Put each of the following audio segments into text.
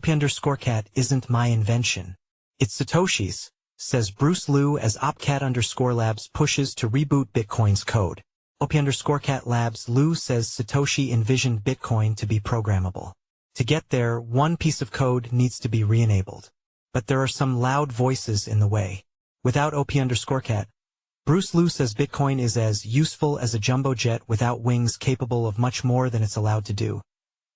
op_cat isn't my invention. It's Satoshi's, says Bruce Liu as opcode_labs pushes to reboot Bitcoin's code. op_cat labs Liu says Satoshi envisioned Bitcoin to be programmable. To get there, one piece of code needs to be re-enabled. But there are some loud voices in the way. Without op_cat, Bruce Liu says Bitcoin is as useful as a jumbo jet without wings capable of much more than it's allowed to do,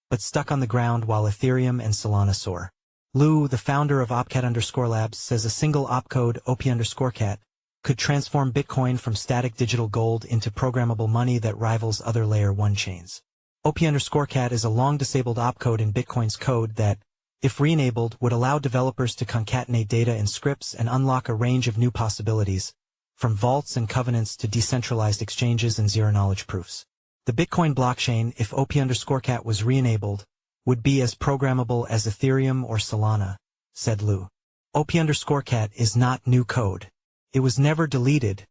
but stuck on the ground while Ethereum and Solana soar. Liu, the founder of opcode_labs, says a single opcode op_cat could transform Bitcoin from static digital gold into programmable money that rivals other Layer 1 chains. op_cat is a long-disabled opcode in Bitcoin's code that, if re-enabled, would allow developers to concatenate data in scripts and unlock a range of new possibilities, from vaults and covenants to decentralized exchanges and zero-knowledge proofs. The Bitcoin blockchain, if op_cat was re-enabled, would be as programmable as Ethereum or Solana, said Liu. op_cat is not new code. It was never deleted,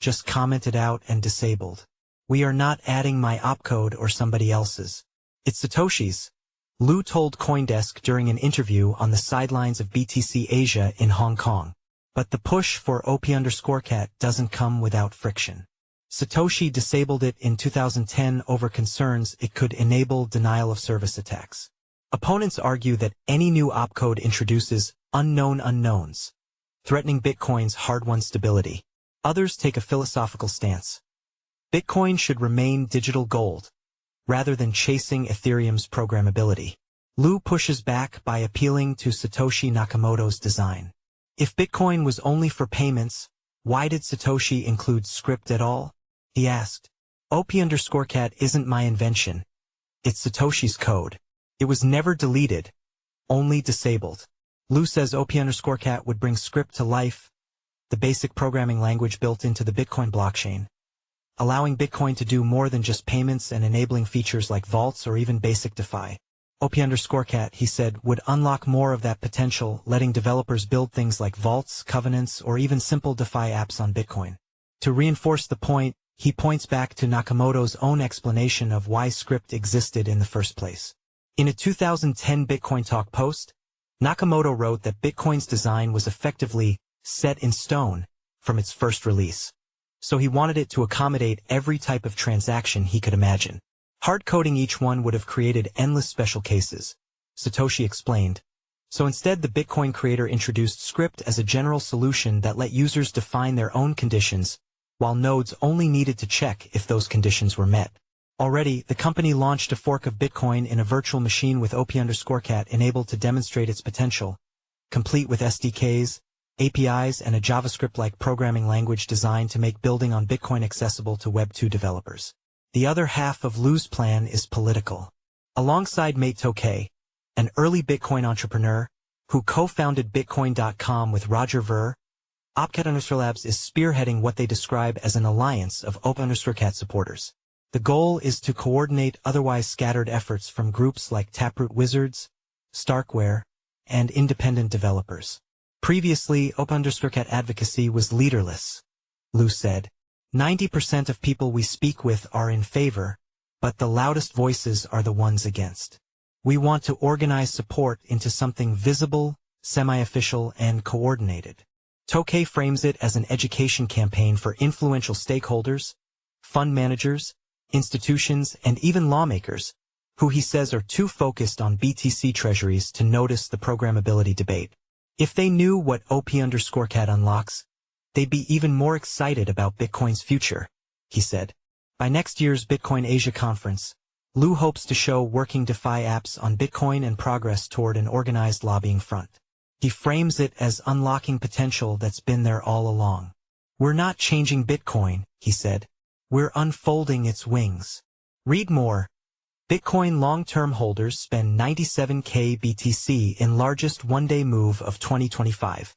just commented out and disabled. We are not adding my opcode or somebody else's. It's Satoshi's, Liu told CoinDesk during an interview on the sidelines of BTC Asia in Hong Kong. But the push for op_cat doesn't come without friction. Satoshi disabled it in 2010 over concerns it could enable denial-of-service attacks. Opponents argue that any new opcode introduces unknown unknowns, threatening Bitcoin's hard-won stability. Others take a philosophical stance. Bitcoin should remain digital gold, rather than chasing Ethereum's programmability. Liu pushes back by appealing to Satoshi Nakamoto's design. If Bitcoin was only for payments, why did Satoshi include script at all? He asked. op_cat isn't my invention. It's Satoshi's code. It was never deleted, only disabled. Liu says op_cat would bring script to life, the basic programming language built into the Bitcoin blockchain, allowing Bitcoin to do more than just payments and enabling features like vaults or even basic DeFi. op_cat, he said, would unlock more of that potential, letting developers build things like vaults, covenants, or even simple DeFi apps on Bitcoin. To reinforce the point, he points back to Nakamoto's own explanation of why script existed in the first place. In a 2010 Bitcoin Talk post, Nakamoto wrote that Bitcoin's design was effectively set in stone from its first release. So he wanted it to accommodate every type of transaction he could imagine. Hard-coding each one would have created endless special cases, Satoshi explained. So instead, the Bitcoin creator introduced script as a general solution that let users define their own conditions, while nodes only needed to check if those conditions were met. Already, the company launched a fork of Bitcoin in a virtual machine with op_cat enabled to demonstrate its potential, complete with SDKs, APIs, and a JavaScript-like programming language designed to make building on Bitcoin accessible to Web 2 developers. The other half of Liu's plan is political. Alongside mate Tokay, an early Bitcoin entrepreneur, who co-founded Bitcoin.com with Roger Ver, opcode_labs is spearheading what they describe as an alliance of op_cat supporters. The goal is to coordinate otherwise scattered efforts from groups like Taproot Wizards, Starkware, and independent developers. Previously, op_cat advocacy was leaderless, Liu said. 90% of people we speak with are in favor, but the loudest voices are the ones against. We want to organize support into something visible, semi-official, and coordinated. Tokay frames it as an education campaign for influential stakeholders, fund managers, institutions, and even lawmakers, who he says are too focused on BTC treasuries to notice the programmability debate. If they knew what op_cat unlocks, they'd be even more excited about Bitcoin's future, he said. By next year's Bitcoin Asia conference, Liu hopes to show working DeFi apps on Bitcoin and progress toward an organized lobbying front. He frames it as unlocking potential that's been there all along. We're not changing Bitcoin, he said. We're unfolding its wings. Read more. Bitcoin long-term holders spend 97K BTC in largest one-day move of 2025.